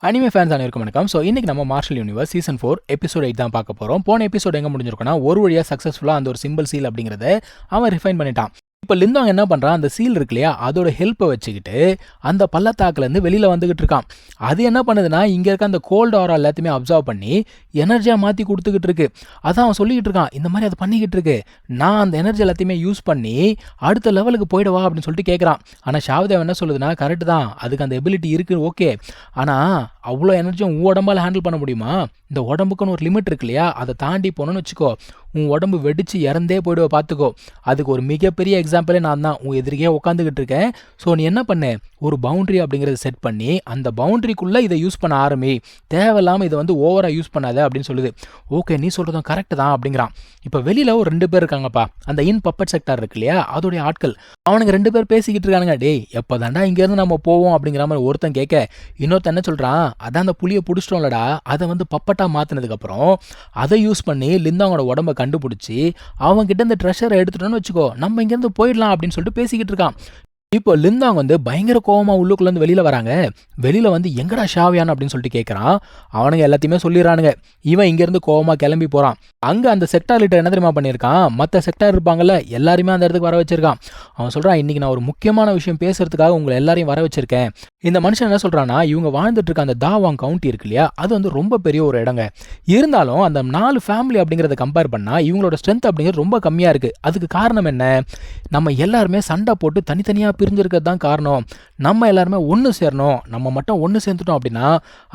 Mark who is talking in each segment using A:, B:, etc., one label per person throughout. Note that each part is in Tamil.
A: அனிமே ஃபேன்ஸ் அனைவருக்கும் வணக்கம். ஸோ இன்னைக்கு நம்ம மார்ஷல் யூனிவர்ஸ் சீசன் 4 எபிசோட் 8 தான் பார்க்க போகிறோம். போன எபிசோட் எங்கே முடிஞ்சிருக்குன்னா ஒரு வழியாக சக்ஸஸ்ஃபுல்லாக அந்த ஒரு சிம்பிள் சீல் அப்படிங்கிறத அவன் ரிஃபைன் பண்ணிட்டான். இப்போ லிந்தாங் என்ன பண்ணுறான், அந்த சீல் இருக்கு இல்லையா, அதோட ஹெல்ப்பை வச்சுக்கிட்டு அந்த பள்ளத்தாக்குலேருந்து வெளியில் வந்துகிட்டு இருக்கான். அது என்ன பண்ணுதுன்னா, இங்கே இருக்க அந்த கோல்டு ஆரா எல்லாத்தையுமே அப்சர்வ் பண்ணி எனர்ஜியாக மாற்றி கொடுத்துக்கிட்டு இருக்கு. அதான் அவன் சொல்லிக்கிட்டு இருக்கான், இந்த மாதிரி அதை பண்ணிக்கிட்டு இருக்கு, நான் அந்த எனர்ஜி எல்லாத்தையுமே யூஸ் பண்ணி அடுத்த லெவலுக்கு போயிடுவா அப்படின்னு சொல்லிட்டு கேட்குறான். ஆனால் ஷாவ்தேவ் என்ன சொல்லுதுன்னா, கரெக்டு தான், அதுக்கு அந்த எபிலிட்டி இருக்குது, ஓகே, ஆனால் அவ்வளோ எனர்ஜியும் உன் உடம்பால் ஹேண்டில் பண்ண முடியுமா? இந்த உடம்புக்குன்னு ஒரு லிமிட் இருக்கு இல்லையா, அதை தாண்டி போகணும்னு வச்சுக்கோ, உன் உடம்பு வெடிச்சு இறந்தே போயிடுவ, பார்த்துக்கோ. அதுக்கு ஒரு மிகப்பெரிய எக்ஸாம்பிளே நான் தான், உன் எதிரிக்கே உட்காந்துக்கிட்டு இருக்கேன். ஸோ நீ என்ன பண்ணு, ஒரு பவுண்ட்ரி அப்படிங்கிறத செட் பண்ணி அந்த பவுண்ட்ரிக்குள்ளே இதை யூஸ் பண்ண ஆரம்பி, தேவையில்லாமல் இதை வந்து ஓவராக யூஸ் பண்ணாத அப்படின்னு சொல்லுது. ஓகே, நீ சொல்கிறதும் கரெக்டு தான் அப்படிங்கிறான். இப்போ வெளியில் ஒரு 2 பேர் இருக்காங்கப்பா, அந்த இன் பப்பட் செக்டார் இருக்கு இல்லையா, அதோடைய ஆட்கள். அவனுங்க 2 பேர் பேசிக்கிட்டு இருக்கானுங்க. டேய், எப்போ தாண்டா இங்கேருந்து நம்ம போவோம் அப்படிங்கிற மாதிரி ஒருத்தன் கேட்க, இன்னொருத்தன் என்ன சொல்கிறான், அதான் அந்த புளியை பிடிச்சிட்டோம்லடா, அதை வந்து பப்பட்டாக மாற்றினதுக்கப்புறம் அதை யூஸ் பண்ணி லிந்தாங்கோட உடம்பை கண்டுபிடிச்சி அவங்ககிட்ட இந்த ட்ரெஷரை எடுத்துட்டோன்னு வச்சுக்கோ, நம்ம இங்கேருந்து போயிடலாம் அப்படின்னு சொல்லிட்டு பேசிக்கிட்டு இருக்கான். இப்போ லிந்தாங் வந்து பயங்கர கோவமா உள்ளுக்குள்ளேருந்து வெளியில் வராங்க. வெளியில் வந்து எங்கடா ஷாவியான் அப்படின்னு சொல்லிட்டு கேட்குறான். அவனுங்க எல்லாத்தையுமே சொல்லிடுறானுங்க. இவன் இங்கேருந்து கோவமாக கிளம்பி போகிறான். அங்கே அந்த செக்டார் லீடர் என்ன தெரியுமா பண்ணியிருக்கான், மற்ற செக்டார் இருப்பாங்கல்ல எல்லாருமே அந்த இடத்துக்கு வர வச்சிருக்கான். அவன் சொல்கிறான், இன்றைக்கி நான் ஒரு முக்கியமான விஷயம் பேசுறதுக்காக உங்களை எல்லாரையும் வர வச்சிருக்கேன். இந்த மனுஷன் என்ன சொல்கிறான்னா, இவங்க வாழ்ந்துட்டு இருக்க அந்த தாவாங் கவுண்டி இருக்கு இல்லையா, அது வந்து ரொம்ப பெரிய ஒரு இடங்க. இருந்தாலும் அந்த 4 ஃபேமிலி அப்படிங்கிறத கம்பேர் பண்ணால் இவங்களோட ஸ்ட்ரென்த் அப்படிங்கிறது ரொம்ப கம்மியாக இருக்குது. அதுக்கு காரணம் என்ன, நம்ம எல்லாருமே சண்டை போட்டு தனித்தனியாக பிரிஞ்சிருக்கிறது தான் காரணம். நம்ம எல்லாருமே ஒன்று சேரணும், நம்ம மட்டும் ஒன்று சேர்ந்துட்டோம் அப்படின்னா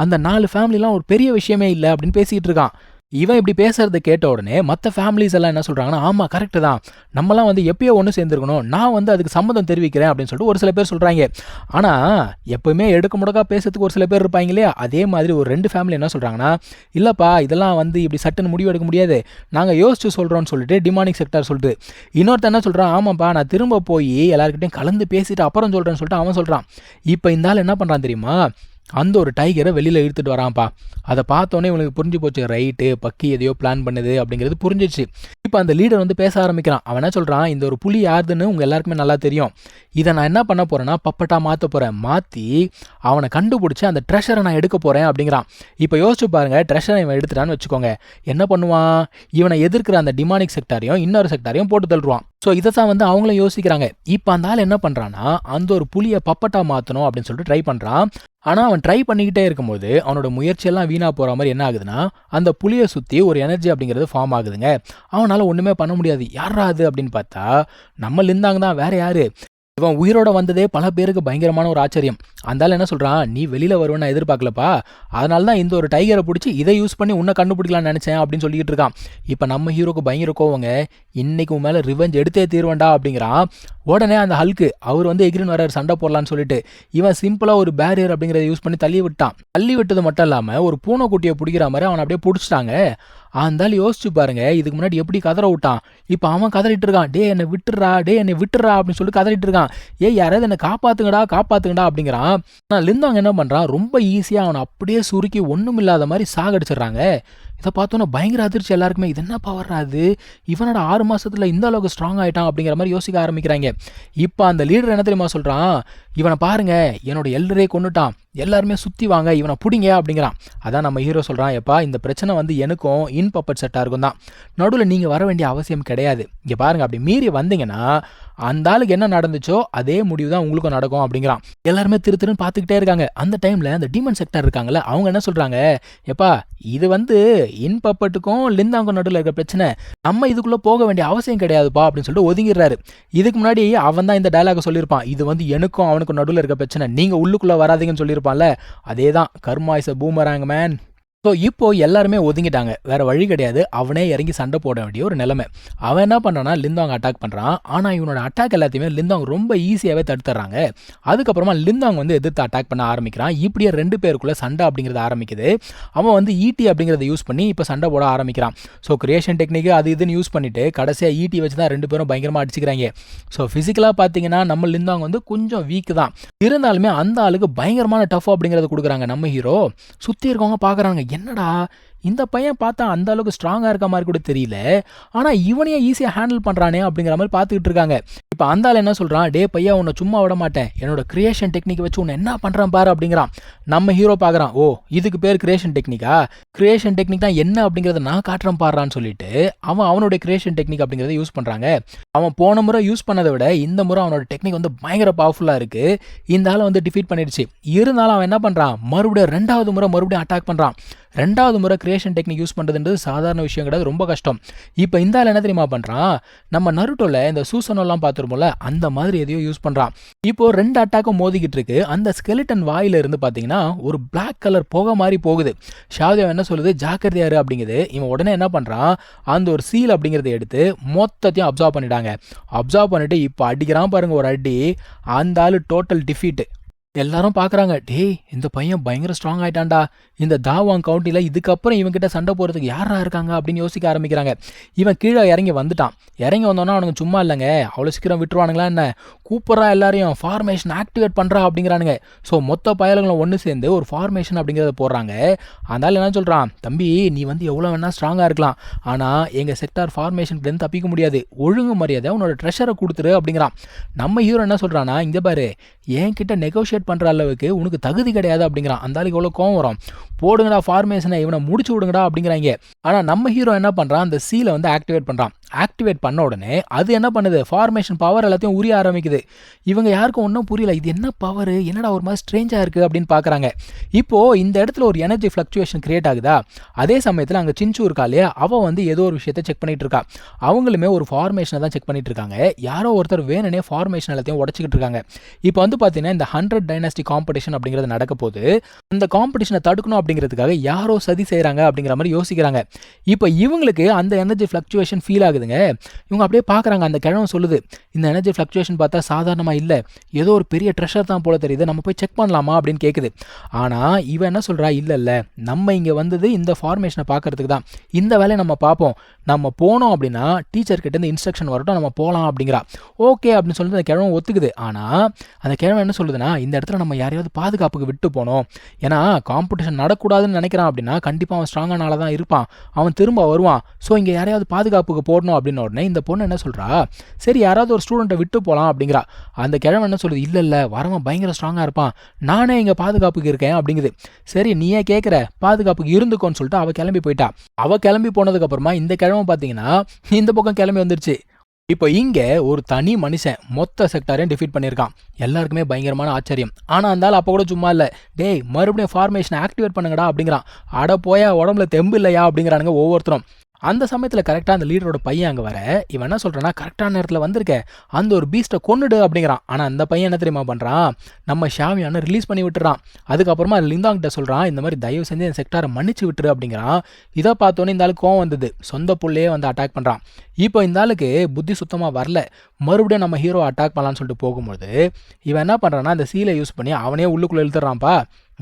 A: அந்த 4 ஃபேமிலிலாம் ஒரு பெரிய விஷயமே இல்லை அப்படின்னு பேசிக்கிட்டு இருக்கான். இவன் இப்படி பேசுறதை கேட்ட உடனே மற்ற ஃபேமிலிஸ் எல்லாம் என்ன சொல்கிறாங்கன்னா, ஆமாம் கரெக்டு தான், நம்மலாம் வந்து எப்பயோ ஒன்று சேர்ந்துருக்கணும், நான் வந்து அதுக்கு சம்மதம் தெரிவிக்கிறேன் அப்படின்னு சொல்லிட்டு ஒரு சில பேர் சொல்கிறாங்க. ஆனால் எப்போவுமே எடுக்க முடக்கா பேசுறதுக்கு ஒரு சில பேர் இருப்பாங்க இல்லையா, அதே மாதிரி ஒரு 2 ஃபேமிலி என்ன சொல்கிறாங்கன்னா, இல்லைப்பா இதெல்லாம் வந்து இப்படி சட்டுன்னு முடிவு எடுக்க முடியாது, நாங்கள் யோசிச்சு சொல்கிறோன்னு சொல்லிட்டு டிமானிக் செக்டார் சொல்லிட்டு. இன்னொருத்தர் என்ன சொல்கிறான், ஆமாப்பா நான் திரும்ப போய் எல்லாருக்கிட்டையும் கலந்து பேசிட்டு அப்புறம் சொல்கிறேன்னு சொல்லிட்டு அவன் சொல்கிறான். இப்போ இந்த ஆள் என்ன பண்ணுறான் தெரியுமா, அந்த ஒரு டைகரை வெளியில் இழுத்துட்டு வரான்ப்பா. அதை பார்த்தோன்னே இவனுக்கு புரிஞ்சு போச்சு, ரைட்டு பக்கி எதையோ பிளான் பண்ணுது அப்படிங்கிறது புரிஞ்சிச்சு. இப்போ அந்த லீடர் வந்து பேச ஆரம்பிக்கிறான். அவன் என்ன சொல்கிறான், இந்த ஒரு புலி யாருதுன்னு உங்கள் எல்லாருக்குமே நல்லா தெரியும், இதை நான் என்ன பண்ண போகிறேன்னா பப்பட்டா மாற்ற போகிறேன், மாற்றி அவனை கண்டுபிடிச்சி அந்த ட்ரெஷரை நான் எடுக்க போகிறேன் அப்படிங்கிறான். இப்போ யோசிச்சு பாருங்கள், ட்ரெஷரை இவன் எடுத்துட்டான்னு வச்சுக்கோங்க, என்ன பண்ணுவான், இவனை எதிர்க்கிற அந்த டிமானிக் செக்டாரையும் இன்னொரு செக்டாரையும் போட்டு தள்ளுவான். ஸோ இதை தான் வந்து அவங்களும் யோசிக்கிறாங்க. இப்போ அந்த ஆள் என்ன பண்ணுறான்னா, அந்த ஒரு புலியை பப்பட்டா மாற்றணும் அப்படின்னு சொல்லிட்டு ட்ரை பண்ணுறான். ஆனால் அவன் ட்ரை பண்ணிக்கிட்டே இருக்கும்போது அவனோட முயற்சியெல்லாம் வீணாக போகிற மாதிரி என்ன ஆகுதுன்னா, அந்த புலியை சுற்றி ஒரு எனர்ஜி அப்படிங்கிறது ஃபார்ம் ஆகுதுங்க. அவனால் ஒன்றுமே பண்ண முடியாது. யாரா அது அப்படின்னு பார்த்தா நம்ம லிந்தாங் தான், வேற யாரு. இவன் உயிரோட வந்ததே பல பேருக்கு பயங்கரமான ஒரு ஆச்சரியம். அந்தால என்ன சொல்கிறான், நீ வெளியில் வருவேன்னு நான் எதிர்பார்க்கலப்பா, அதனால தான் இந்த ஒரு டைகரை பிடிச்சி இதை யூஸ் பண்ணி உன்னை கண்டுபிடிக்கலாம்னு நினச்சேன் அப்படின்னு சொல்லிக்கிட்டு இருக்கான். இப்போ நம்ம ஹீரோக்கு பயங்கர கோவங்க, இன்னைக்கு உன் மேலே ரிவெஞ்ச் எடுத்தே தீர்வேண்டா அப்படிங்கிறான். உடனே அந்த ஹல்க்கு அவர் வந்து எகிரின் வரார் சண்டை போடலான்னு சொல்லிட்டு இவன் சிம்பிளாக ஒரு பேரியர் அப்படிங்கிறத யூஸ் பண்ணி தள்ளி விட்டான். தள்ளி விட்டது மட்டும் இல்லாமல் ஒரு பூனைக்குட்டியை பிடிக்கிற மாதிரி அவனை அப்படியே பிடிச்சிட்டாங்க. அந்தாலும் யோசிச்சு பாருங்க, இதுக்கு முன்னாடி எப்படி கதற விட்டான், இப்போ அவன் கதறிட்டு இருக்கான், டே என்னை விட்டுறா, டே என்னை விட்டுறா அப்படின்னு சொல்லி கதறிட்டு இருக்கான். யாராவது என்னை காப்பாத்துங்கடா காப்பாத்துங்கடா அப்படிங்கிறான். ஆனால் லிந்தாங் என்ன பண்ணுறான், ரொம்ப ஈஸியாக அவனை அப்படியே சுருக்கி ஒன்றும் இல்லாத மாதிரி சாகடிச்சிடுறாங்க. இதை பார்த்தோன்னா பயங்கர அதிர்ச்சி எல்லாருக்குமே, இது என்ன பவர்றாது, இவனோட 6 மாதத்தில் இந்த அளவுக்கு ஸ்ட்ராங் ஆகிட்டான் அப்படிங்கிற மாதிரி யோசிக்க ஆரம்பிக்கிறாங்க. இப்போ அந்த லீடர் என்ன தெரியுமா சொல்கிறான், இவனை பாருங்க என்னோட எல்லரே கொண்டுட்டான், எல்லாருமே சுற்றி வாங்க இவனை பிடிங்க அப்படிங்கிறான். அதான் நம்ம ஹீரோ சொல்கிறான், எப்பா இந்த பிரச்சனை வந்து எனக்கும் இன் பப்பட் செட்டாருக்கும் தான், நடுவில் நீங்கள் வர வேண்டிய அவசியம் கிடையாது, இங்கே பாருங்கள் அப்படி மீறி வந்தீங்கன்னா அந்த ஆளுக்கு என்ன நடந்துச்சோ அதே முடிவு தான் உங்களுக்கும் நடக்கும் அப்படிங்கிறான். எல்லாருமே திருன்னு பார்த்துக்கிட்டே இருக்காங்க. அந்த டைமில் அந்த டீமன் செக்டார் இருக்காங்கல்ல, அவங்க என்ன சொல்கிறாங்க, எப்பா இது வந்து இன் பப்பட்டுக்கும் லிந்தாங்கும் நடுவில் இருக்கிற பிரச்சனை, நம்ம இதுக்குள்ளே போக வேண்டிய அவசியம் கிடையாதுப்பா அப்படின்னு சொல்லிட்டு ஒதுங்கிடுறாரு. இதுக்கு முன்னாடி அவன் தான் இந்த டயலாக சொல்லியிருப்பான், இது வந்து எனக்கும் அவனுக்கும் நடுவில் இருக்க பிரச்சனை, நீங்கள் உள்ளுக்குள்ளே வராதீங்கன்னு சொல்லியிருப்பான்ல, அதே தான் karma is a boomerang man. So இப்போ எல்லாருமே ஒதுங்கிட்டாங்க, வேறு வழி கிடையாது, அவனே இறங்கி சண்டை போட வேண்டிய ஒரு நிலைமை. அவன் என்ன பண்ணுறான்னா லிந்தாங் அட்டாக் பண்ணுறான். ஆனால் இவனோட அட்டாக் எல்லாத்தையுமே லிந்தாங் ரொம்ப ஈஸியாகவே தடுத்துறாங்க. அதுக்கப்புறமா லிந்தாங் வந்து எதிர்த்து அட்டாக் பண்ண ஆரம்பிக்கிறான். இப்படியே 2 பேருக்குள்ளே சண்டை அப்படிங்கிறது ஆரம்பிக்குது. அவன் வந்து ஈட்டி அப்படிங்கிறத யூஸ் பண்ணி இப்போ சண்டை போட ஆரம்பிக்கிறான். ஸோ கிரியேஷன் டெக்னிக்கு அது இதுன்னு யூஸ் பண்ணிவிட்டு கடைசியாக ஈட்டி வச்சு தான் 2 பேரும் பயங்கரமாக அடிச்சுக்கிறாங்க. ஸோ ஃபிசிக்கலாக பார்த்தீங்கன்னா நம்ம லிந்தாங் வந்து கொஞ்சம் வீக் தான், இருந்தாலுமே அந்த ஆளுக்கு பயங்கரமான டஃப் அப்படிங்கிறத கொடுக்குறாங்க நம்ம ஹீரோ. சுற்றி இருக்கவங்க பார்க்குறாங்க, என்னடா இந்த பையன் பார்த்தா அந்த அளவுக்கு ஸ்ட்ராங்காக இருக்க மாதிரி கூட தெரியல, ஆனால் இவனையே ஈஸியாக ஹேண்டில் பண்ணுறானே அப்படிங்கிற மாதிரி பார்த்துக்கிட்டு இருக்காங்க. இப்போ அந்த ஆள் என்ன சொல்கிறான், டே பையா உன்னை சும்மா விட மாட்டேன், என்னோட கிரியேஷன் டெக்னிக் வச்சு உன்னை என்ன பண்ணுறான் பாரு அப்படிங்கிறான். நம்ம ஹீரோ பார்க்குறான், ஓ இதுக்கு பேர் கிரியேஷன் டெக்னிக்கா, கிரியேஷன் டெக்னிக் தான் என்ன அப்படிங்கிறத நான் காட்டுறேன் பாடுறான்னு சொல்லிட்டு அவனுடைய கிரியேஷன் டெக்னிக் அப்படிங்கிறத யூஸ் பண்ணுறாங்க. அவன் போன முறை யூஸ் பண்ணதை விட இந்த முறை அவனோட டெக்னிக் வந்து பயங்கர பவர்ஃபுல்லாக இருக்குது. இந்த ஆளை வந்து டிஃபீட் பண்ணிடுச்சு. இருந்தாலும் அவன் என்ன பண்ணுறான், மறுபடியும் ரெண்டாவது முறை அட்டாக் பண்ணுறான். ரெண்டாவது முறை கிரியேஷன் டெக்னிக் யூஸ் பண்ணுறதுன்றது சாதாரண விஷயம் கிடையாது, ரொம்ப கஷ்டம். இப்போ இந்த ஆள் என்ன தெரியுமா பண்ணுறான், நம்ம நருட்டோவில் இந்த சூசனோலாம் பார்த்துருப்போம்ல அந்த மாதிரி எதையோ யூஸ் பண்ணுறான். இப்போ 2 அட்டாக்கும் மோதிக்கிட்டு இருக்கு. அந்த ஸ்கெலிட்டன் வாயில இருந்து பார்த்தீங்கன்னா ஒரு பிளாக் கலர் புகை மாதிரி போகுது. ஷாவ்தேவ் என்ன சொல்லுது, ஜாக்கிரதையாரு அப்படிங்குது. இவன் உடனே என்ன பண்ணுறான், அந்த ஒரு சீல் அப்படிங்கிறத எடுத்து மொத்தத்தையும் அப்சர்வ் பண்ணிட்டாங்க. அப்சர்வ் பண்ணிட்டு இப்போ அடிக்கிறான் பாருங்க ஒரு அடி, அந்த ஆள் டோட்டல் டிஃபீட். எல்லாரும் பார்க்குறாங்க, டேய் இந்த பையன் பயங்கர ஸ்ட்ராங் ஆகிட்டான்டா, இந்த தாவாங் கவுண்டியில் இதுக்கப்புறம் இவன்கிட்ட சண்டை போகிறதுக்கு யாரா இருக்காங்க அப்படின்னு யோசிக்க ஆரம்பிக்கிறாங்க. இவன் கீழே இறங்கி வந்துட்டான். இறங்கி வந்தோன்னா அவனுக்கு சும்மா இல்லைங்க, அவ்வளோ சீக்கிரம் விட்டுருவானுங்களா என்ன, கூப்பரா எல்லாரையும் ஃபார்மேஷன் ஆக்டிவேட் பண்ணுறா அப்படிங்கிறானுங்க. ஸோ மொத்த பயல்களும் ஒன்று சேர்ந்து ஒரு ஃபார்மேஷன் அப்படிங்கிறத போடுறாங்க. அதனால என்ன சொல்கிறான், தம்பி நீ வந்து எவ்வளோ வேணால் ஸ்ட்ராங்காக இருக்கலாம், ஆனால் எங்கள் செக்டார் ஃபார்மேஷன்லேருந்து தப்பிக்க முடியாது, ஒழுங்கு மரியாதை உன்னோட ட்ரெஷரை கொடுத்துரு அப்படிங்கிறான். நம்ம ஹீரோ என்ன சொல்கிறான்னா, இங்கே பாரு என்கிட்ட நெகோஷியேட் பண்ணுற அளவுக்கு உனக்கு தகுதி கிடையாது அப்படிங்கிறான். அந்த ஆளுக்கு எவ்வளோ கோவம் வரும், போடுங்கடா ஃபார்மேஷனை, இவனை முடிச்சு விடுங்கடா அப்படிங்கிறாங்க. ஆனால் நம்ம ஹீரோ என்ன பண்ணுறான், அந்த சீலை வந்து ஆக்டிவேட் பண்ணுறான். ஆக்டிவேட் பண்ண உடனே அது என்ன பண்ணுது, ஃபார்மேஷன் பவர் எல்லாத்தையும் உரிய ஆரம்பிக்குது. இவங்க யாருக்கும் ஒன்றும் புரியல, இது என்ன பவர், என்னடா ஒரு மாதிரி ஸ்ட்ரேஞ்சாக இருக்குது அப்படின்னு பார்க்குறாங்க. இப்போது இந்த இடத்துல ஒரு எனர்ஜி ஃப்ளக்சுவேஷன் கிரியேட் ஆகுதா, அதே சமயத்தில் அங்கே சின்சு இருக்கா இல்லையா, அவள் வந்து ஏதோ ஒரு விஷயத்தை செக் பண்ணிட்டு இருக்கா. அவங்களுமே ஒரு ஃபார்மேஷனை தான் செக் பண்ணிட்டு இருக்காங்க. யாரோ ஒருத்தர் வேணுனே ஃபார்மேஷன் எல்லாத்தையும் உடச்சிக்கிட்டு இருக்காங்க. இப்போ வந்து பார்த்தீங்கன்னா இந்த 100 டைனாஸ்டி காம்படிஷன் அப்படிங்கிறது நடக்க போது, அந்த காம்படிஷனை தடுக்கணும் அப்படிங்கிறதுக்காக யாரோ சதி செய்கிறாங்க அப்படிங்கிற மாதிரி யோசிக்கிறாங்க. இப்போ இவங்களுக்கு அந்த எனர்ஜி ஃப்ளக்சுவேஷன் ஃபீல் ஆகுதுங்க. இவங்க அப்படியே பார்க்குறாங்க, அந்த கிழவன் சொல்லுது, இந்த எனர்ஜி ஃப்ளக்சுவேஷன் பார்த்தா சாதாரணமாக இல்லை, ஏதோ ஒரு பெரிய ட்ரெஷர் தான் போல தெரியுது, நம்ம போய் செக் பண்ணலாமா அப்படின்னு கேட்குது. ஆனால் இவன் என்ன சொல்கிறா, இல்லை நம்ம இங்கே வந்தது இந்த ஃபார்மேஷனை பார்க்கறதுக்கு தான், இந்த வேலையை நம்ம பார்ப்போம், நம்ம போனோம் அப்படின்னா டீச்சர்கிட்ட இருந்து இன்ஸ்ட்ரக்ஷன் வரட்டும், நம்ம போகலாம் அப்படிங்கிறா. ஓகே அப்படின்னு சொல்லிட்டு அந்த கிழவன் ஒத்துக்குது. ஆனால் அந்த கிழவன் என்ன சொல்லுதுன்னா, இந்த இடத்துல நம்ம யாரையாவது பாதுகாப்புக்கு விட்டு போனோம், ஏன்னா காம்படிஷன் நடக்கூடாதுன்னு நினைக்கிறான் அப்படின்னா கண்டிப்பாக அவன் ஸ்ட்ராங்கான ஆளாக தான் இருப்பான், அவன் திரும்ப வருவான், ஸோ இங்கே யாரையாவது பாதுகாப்புக்கு போடணும் அப்படின்னு உடனே இந்த பொண்ணு என்ன சொல்கிறா, சரி யாராவது ஒரு ஸ்டூடெண்ட்டை விட்டு போகலாம் அப்படிங்கிறா. அந்த கிழவன் என்ன சொல்லுது, இல்லை வரவன் பயங்கர ஸ்ட்ராங்காக இருப்பான், நானே இங்கே பாதுகாப்புக்கு இருக்கேன் அப்படிங்குது. சரி நீயே கேட்குற, பாதுகாப்புக்கு இருந்துக்கோன்னு சொல்லிட்டு அவள் கிளம்பி போயிட்டா. அவள் கிளம்பி போனதுக்கப்புறமா இந்த கிழவன் பார்த்தீங்கன்னா இந்த பக்கம் கிளம்பி வந்துருச்சு. இப்போ இங்கே ஒரு தனி மனுஷன் மொத்த செக்டாரையும் டிஃபீட் பண்ணியிருக்கான். எல்லாருக்குமே பயங்கரமான ஆச்சரியம். ஆனால் இருந்தாலும் அப்போ கூட சும்மா இல்லை, டேய் மறுபடியும் ஃபார்மேஷனை ஆக்டிவேட் பண்ணுங்கடா அப்படிங்கிறான். அட போயா உடம்புல தெம்பு இல்லையா அப்படிங்கிறானுங்க ஒவ்வொருத்தரும். அந்த சமயத்தில் கரெக்டாக அந்த லீடரோட பையன் அங்கே வர, இவன் என்ன சொல்கிறான்னா, கரெக்டான நேரத்தில் வந்திருக்க, அந்த ஒரு பீஸ்ட்டை கொன்னுடு அப்படிங்கிறான். ஆனால் அந்த பையன் என்ன தெரியுமா பண்ணுறான், நம்ம ஷாவியான ரிலீஸ் பண்ணி விட்டுறான். அதுக்கப்புறமா லிந்தாங்கிட்ட சொல்கிறான், இந்த மாதிரி தயவு செஞ்சு என் செக்டாரை மன்னிச்சு விட்டுரு அப்படிங்கிறான். இதை பார்த்தோன்னே இந்த ஆளுக்கு கோவம் வந்தது, சொந்த புள்ளையே வந்து அட்டாக் பண்ணுறான். இப்போ இந்த ஆளுக்கு புத்தி சுத்தமாக வரல. மறுபடியும் நம்ம ஹீரோ அட்டாக் பண்ணலான்னு சொல்லிட்டு போகும்போது இவன் என்ன பண்ணுறான்னா, அந்த சீலை யூஸ் பண்ணி அவனே உள்ளுக்குள்ளே இழுத்துறான்ப்பா.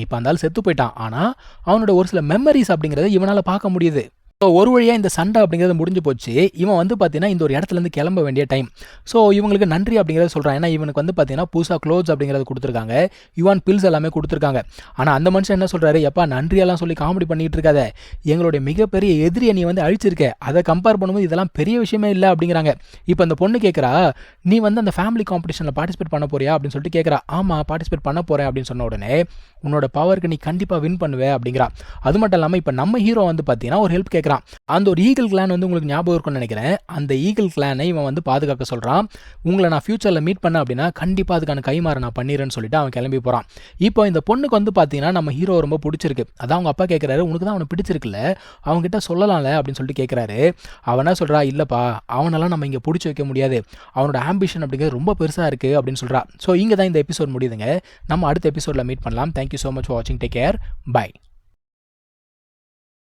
A: இப்போ அந்த ஆள் செத்து போயிட்டான். ஆனால் அவனோட ஒரு சில மெமரிஸ் அப்படிங்கிறத இவனால் பார்க்க முடியுது. ஸோ ஒரு வழியாக இந்த சண்டை அப்படிங்கிறது முடிஞ்சு போச்சு. இவன் வந்து பார்த்தீங்கன்னா இந்த ஒரு இடத்துலேருந்து கிளம்ப வேண்டிய டைம். ஸோ இவங்களுக்கு நன்றி அப்படிங்கிறத சொல்கிறான். ஏன்னா இவனுக்கு வந்து பார்த்தீங்கன்னா புதுசாக க்ளோத்ஸ் அப்படிங்கிறது கொடுத்துருக்காங்க, யுவான் பில்ஸ் எல்லாமே கொடுத்துருக்காங்க. ஆனால் அந்த மனுஷன் என்ன சொல்கிறாரு, எப்பா நன்றியெல்லாம் சொல்லி காமெடி பண்ணிகிட்டு இருக்காத, எங்களுடைய மிகப்பெரிய எதிரியை நீ வந்து அழிச்சிருக்க, அதை கம்பேர் பண்ணும்போது இதெல்லாம் பெரிய விஷயமே இல்லை அப்படிங்கிறாங்க. இப்போ அந்த பொண்ணு கேட்குறா, நீ வந்து அந்த ஃபேமிலி காம்படிஷனில் பார்ட்டிசிபேட் பண்ண போறியா அப்படின்னு சொல்லிட்டு கேட்குறா. ஆமாம் பார்ட்டிசிபேட் பண்ண போகிறேன் அப்படின்னு சொன்ன உடனே, உன்னோட பவருக்கு நீ கண்டிப்பாக வின் பண்ணுவேன் அப்படிங்கிறா. அது மட்டும் இல்லாமல் இப்போ நம்ம ஹீரோ வந்து பார்த்தீங்கன்னா ஒரு ஹெல்ப் கேட்குறான். அந்த ஒரு ஈகிள் கிளான் வந்து உங்களுக்கு ஞாபகம் இருக்கும்னு நினைக்கிறேன். அந்த ஈகிள் கிளானை இவன் வந்து பாதுகாக்க சொல்கிறான். உங்களை நான் ஃபியூச்சரில் மீட் பண்ண அப்படின்னா கண்டிப்பாக அதுக்கான கைமாற நான் பண்ணிடுறேன்னு சொல்லிட்டு அவன் கிளம்பி போகிறான். இப்போ இந்த பொண்ணுக்கு வந்து பார்த்தீங்கன்னா நம்ம ஹீரோ ரொம்ப பிடிச்சிருக்கு. அதான் அவங்க அப்பா கேட்குறாரு, உனக்கு தான் அவனை பிடிச்சிருக்குல்ல, அவங்ககிட்ட சொல்லலாம்ல அப்படின்னு சொல்லிட்டு கேட்குறாரு. அவன் என்ன சொல்கிறா, இல்லைப்பா அவனெல்லாம் நம்ம இங்கே பிடிச்சி வைக்க முடியாது, அவனோட ஆம்பிஷன் அப்படிங்கிறது ரொம்ப பெருசாக இருக்குது அப்படின்னு சொல்கிறா. ஸோ இங்கே தான் இந்த எபிசோட் முடியுதுங்க. நம்ம அடுத்த எபிசோடில் மீட் பண்ணலாம். தேங்க்யூ ஸோ மச் ஃபார் வாட்சிங். Take care. பை.